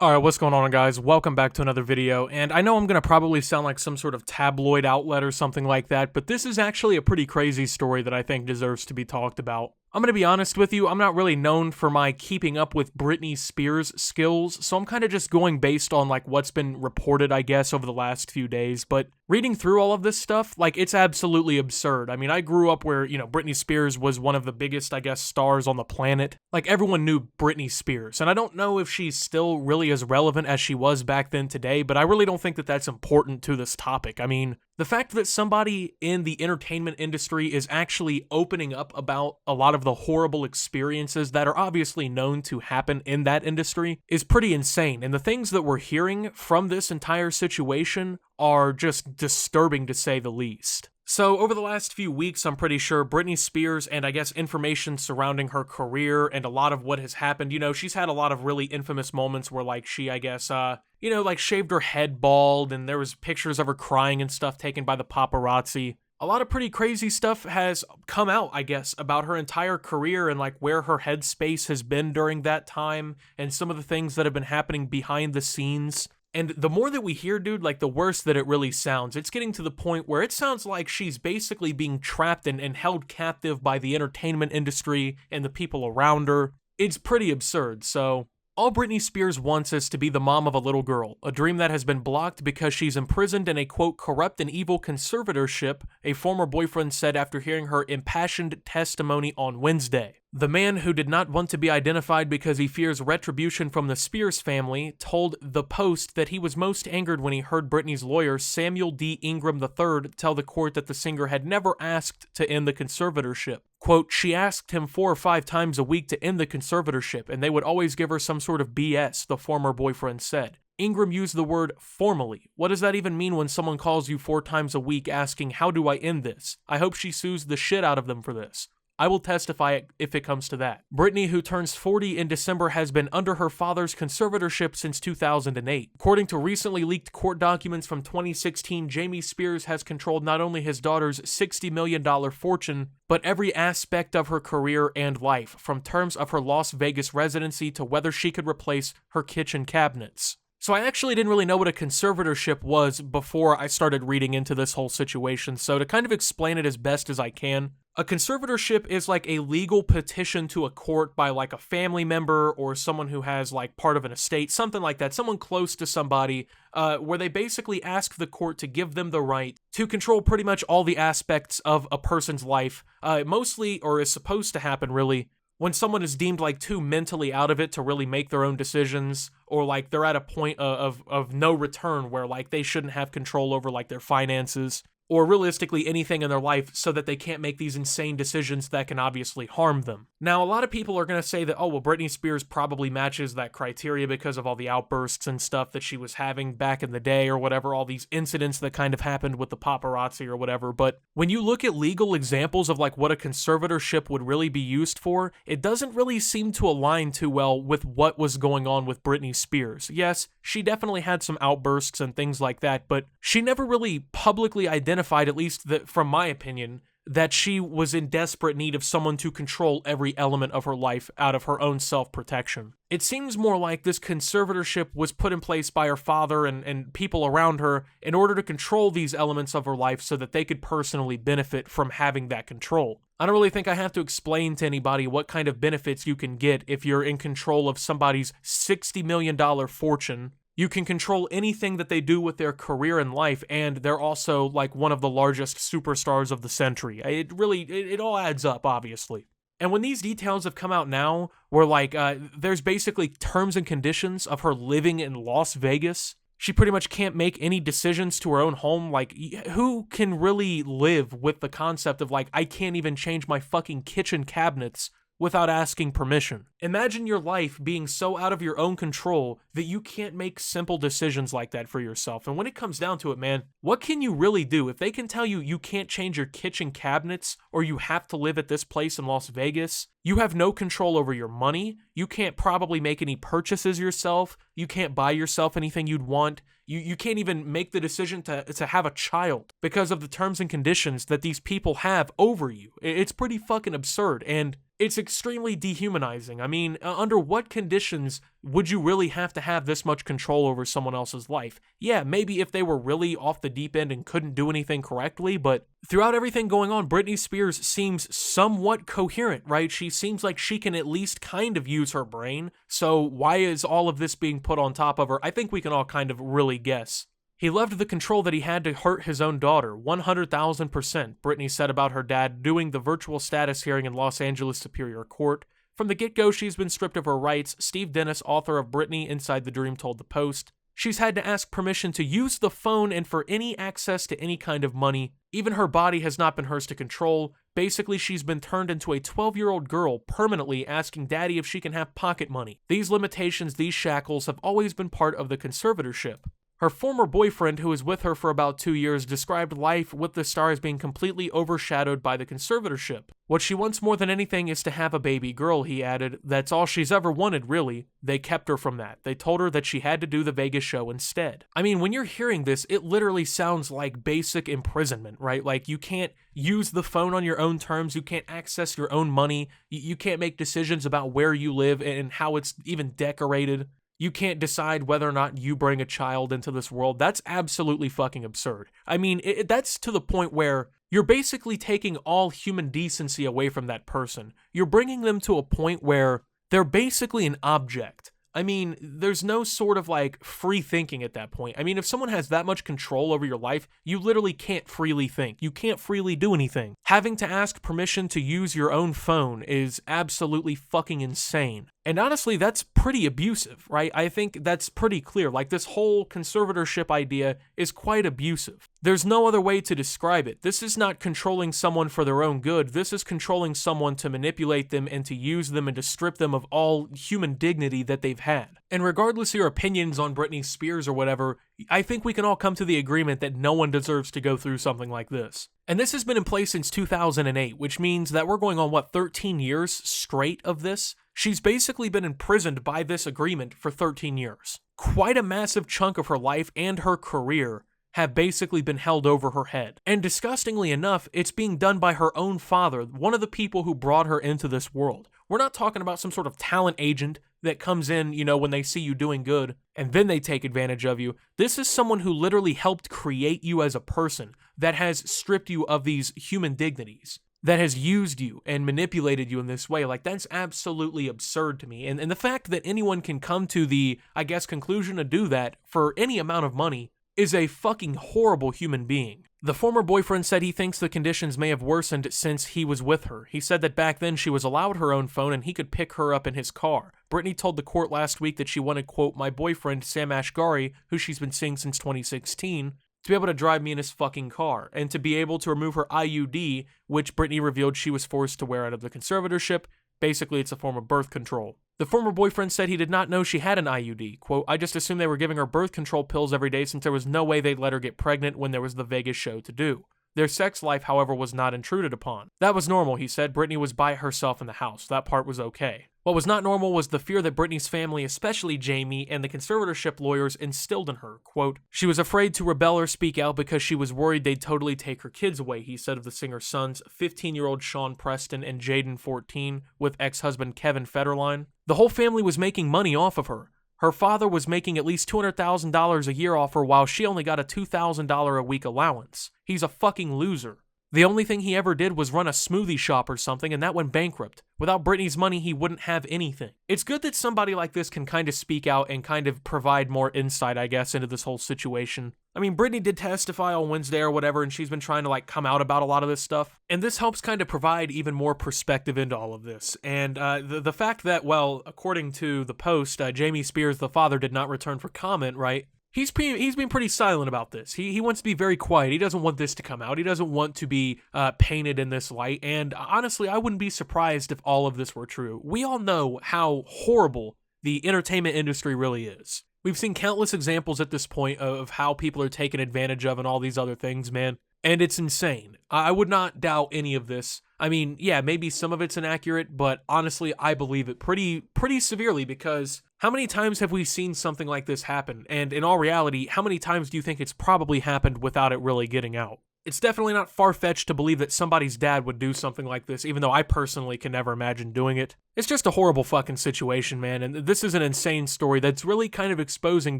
Alright, what's going on, guys? Welcome back to another video, and I know I'm gonna probably sound like some sort of tabloid outlet or something like that, but this is actually a pretty crazy story that I think deserves to be talked about. I'm gonna be honest with you, I'm not really known for my keeping up with Britney Spears skills, so I'm kind of just going based on like what's been reported, I guess, over the last few days, but reading through all of this stuff, like, it's absolutely absurd. I mean, I grew up where, Britney Spears was one of the biggest, I guess, stars on the planet. Like, everyone knew Britney Spears, and I don't know if she's still really as relevant as she was back then today, but I really don't think that that's important to this topic. I mean, the fact that somebody in the entertainment industry is actually opening up about a lot of the horrible experiences that are obviously known to happen in that industry is pretty insane, and the things that we're hearing from this entire situation are just disturbing to say the least. So over the last few weeks, I'm pretty sure Britney Spears and I guess information surrounding her career and a lot of what has happened, she's had a lot of really infamous moments where like she, I guess, like shaved her head bald and there was pictures of her crying and stuff taken by the paparazzi. A lot of pretty crazy stuff has come out, I guess, about her entire career and like where her headspace has been during that time and some of the things that have been happening behind the scenes. And the more that we hear, dude, like the worse that it really sounds. It's getting to the point where it sounds like she's basically being trapped and held captive by the entertainment industry and the people around her. It's pretty absurd, so all Britney Spears wants is to be the mom of a little girl, a dream that has been blocked because she's imprisoned in a, quote, corrupt and evil conservatorship, a former boyfriend said after hearing her impassioned testimony on Wednesday. The man, who did not want to be identified because he fears retribution from the Spears family, told The Post that he was most angered when he heard Britney's lawyer, Samuel D. Ingram III, tell the court that the singer had never asked to end the conservatorship. Quote, she asked him 4 or 5 times a week to end the conservatorship, and they would always give her some sort of BS, the former boyfriend said. Ingram used the word formally. What does that even mean when someone calls you 4 times a week asking, how do I end this? I hope she sues the shit out of them for this. I will testify if it comes to that. Britney, who turns 40 in December, has been under her father's conservatorship since 2008. According to recently leaked court documents from 2016, Jamie Spears has controlled not only his daughter's $60 million fortune, but every aspect of her career and life, from terms of her Las Vegas residency to whether she could replace her kitchen cabinets. So I actually didn't really know what a conservatorship was before I started reading into this whole situation, so to kind of explain it as best as I can, a conservatorship is like a legal petition to a court by like a family member or someone who has like part of an estate, something like that, someone close to somebody, where they basically ask the court to give them the right to control pretty much all the aspects of a person's life, mostly, or is supposed to happen really, when someone is deemed like too mentally out of it to really make their own decisions, or like they're at a point of no return where like they shouldn't have control over like their finances, or realistically anything in their life, so that they can't make these insane decisions that can obviously harm them. Now, a lot of people are going to say that, oh, well, Britney Spears probably matches that criteria because of all the outbursts and stuff that she was having back in the day or whatever, all these incidents that kind of happened with the paparazzi or whatever, but when you look at legal examples of like what a conservatorship would really be used for, it doesn't really seem to align too well with what was going on with Britney Spears. Yes, she definitely had some outbursts and things like that, but she never really publicly identified, at least from my opinion, that she was in desperate need of someone to control every element of her life out of her own self-protection. It seems more like this conservatorship was put in place by her father and people around her in order to control these elements of her life so that they could personally benefit from having that control. I don't really think I have to explain to anybody what kind of benefits you can get if you're in control of somebody's $60 million fortune. You can control anything that they do with their career and life, and they're also like one of the largest superstars of the century. It all adds up, obviously. And when these details have come out now, where like there's basically terms and conditions of her living in Las Vegas, she pretty much can't make any decisions to her own home. Like, who can really live with the concept of like, I can't even change my fucking kitchen cabinets without asking permission? Imagine your life being so out of your own control that you can't make simple decisions like that for yourself. And when it comes down to it, man, what can you really do? If they can tell you you can't change your kitchen cabinets, or you have to live at this place in Las Vegas, you have no control over your money, you can't probably make any purchases yourself, you can't buy yourself anything you'd want, you can't even make the decision to have a child because of the terms and conditions that these people have over you. It's pretty fucking absurd, and it's extremely dehumanizing. I mean, under what conditions would you really have to have this much control over someone else's life? Yeah, maybe if they were really off the deep end and couldn't do anything correctly, but throughout everything going on, Britney Spears seems somewhat coherent, right? She seems like she can at least kind of use her brain, so why is all of this being put on top of her? I think we can all kind of really guess. He loved the control that he had to hurt his own daughter, 100,000%, Britney said about her dad doing the virtual status hearing in Los Angeles Superior Court. From the get-go, she's been stripped of her rights, Steve Dennis, author of Britney Inside the Dream, told the Post. She's had to ask permission to use the phone and for any access to any kind of money. Even her body has not been hers to control. Basically, she's been turned into a 12-year-old girl, permanently asking daddy if she can have pocket money. These limitations, these shackles, have always been part of the conservatorship. Her former boyfriend, who was with her for about 2 years, described life with the star as being completely overshadowed by the conservatorship. What she wants more than anything is to have a baby girl, he added. That's all she's ever wanted, really. They kept her from that. They told her that she had to do the Vegas show instead. I mean, when you're hearing this, it literally sounds like basic imprisonment, right? Like, you can't use the phone on your own terms, you can't access your own money, you can't make decisions about where you live and how it's even decorated. You can't decide whether or not you bring a child into this world. That's absolutely fucking absurd. I mean, that's to the point where you're basically taking all human decency away from that person. You're bringing them to a point where they're basically an object. I mean, there's no sort of like free thinking at that point. I mean, if someone has that much control over your life, you literally can't freely think. You can't freely do anything. Having to ask permission to use your own phone is absolutely fucking insane. And honestly, that's pretty abusive, right? I think that's pretty clear. Like, this whole conservatorship idea is quite abusive. There's no other way to describe it. This is not controlling someone for their own good. This is controlling someone to manipulate them and to use them and to strip them of all human dignity that they've had. And regardless of your opinions on Britney Spears or whatever, I think we can all come to the agreement that no one deserves to go through something like this. And this has been in place since 2008, which means that we're going on, 13 years straight of this? She's basically been imprisoned by this agreement for 13 years. Quite a massive chunk of her life and her career have basically been held over her head. And disgustingly enough, it's being done by her own father, one of the people who brought her into this world. We're not talking about some sort of talent agent that comes in, when they see you doing good, and then they take advantage of you. This is someone who literally helped create you as a person, that has stripped you of these human dignities, that has used you and manipulated you in this way. Like, that's absolutely absurd to me. And the fact that anyone can come to the, conclusion to do that for any amount of money is a fucking horrible human being. The former boyfriend said he thinks the conditions may have worsened since he was with her. He said that back then she was allowed her own phone and he could pick her up in his car. Britney told the court last week that she wanted, quote, my boyfriend, Sam Asghari, who she's been seeing since 2016, to be able to drive me in his fucking car, and to be able to remove her IUD, which Britney revealed she was forced to wear out of the conservatorship. Basically, it's a form of birth control. The former boyfriend said he did not know she had an IUD. Quote, I just assumed they were giving her birth control pills every day since there was no way they'd let her get pregnant when there was the Vegas show to do. Their sex life, however, was not intruded upon. That was normal, he said. Britney was by herself in the house. That part was okay. What was not normal was the fear that Britney's family, especially Jamie, and the conservatorship lawyers instilled in her. Quote, she was afraid to rebel or speak out because she was worried they'd totally take her kids away, he said of the singer's sons, 15-year-old Sean Preston and Jaden, 14, with ex-husband Kevin Federline. The whole family was making money off of her. Her father was making at least $200,000 a year off her while she only got a $2,000 a week allowance. He's a fucking loser. The only thing he ever did was run a smoothie shop or something, and that went bankrupt. Without Britney's money, he wouldn't have anything. It's good that somebody like this can kind of speak out and kind of provide more insight, into this whole situation. I mean, Britney did testify on Wednesday or whatever, and she's been trying to come out about a lot of this stuff. And this helps kind of provide even more perspective into all of this. And the fact that, according to the Post, Jamie Spears, the father, did not return for comment, right? He's been pretty silent about this. He wants to be very quiet. He doesn't want this to come out. He doesn't want to be painted in this light. And honestly, I wouldn't be surprised if all of this were true. We all know how horrible the entertainment industry really is. We've seen countless examples at this point of how people are taken advantage of and all these other things, man. And it's insane. I would not doubt any of this. I mean, yeah, maybe some of it's inaccurate, but honestly, I believe it pretty severely, because how many times have we seen something like this happen? And in all reality, how many times do you think it's probably happened without it really getting out? It's definitely not far-fetched to believe that somebody's dad would do something like this, even though I personally can never imagine doing it. It's just a horrible fucking situation, man, and this is an insane story that's really kind of exposing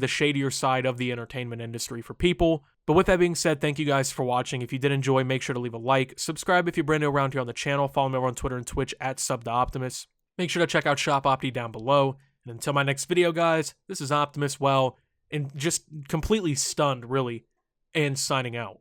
the shadier side of the entertainment industry for people. But with that being said, thank you guys for watching. If you did enjoy, make sure to leave a like. Subscribe if you're brand new around here on the channel. Follow me over on Twitter and Twitch at @SubTheOptimus. Make sure to check out Shop Opti down below. And until my next video, guys, this is Optimus, and just completely stunned, really, and signing out.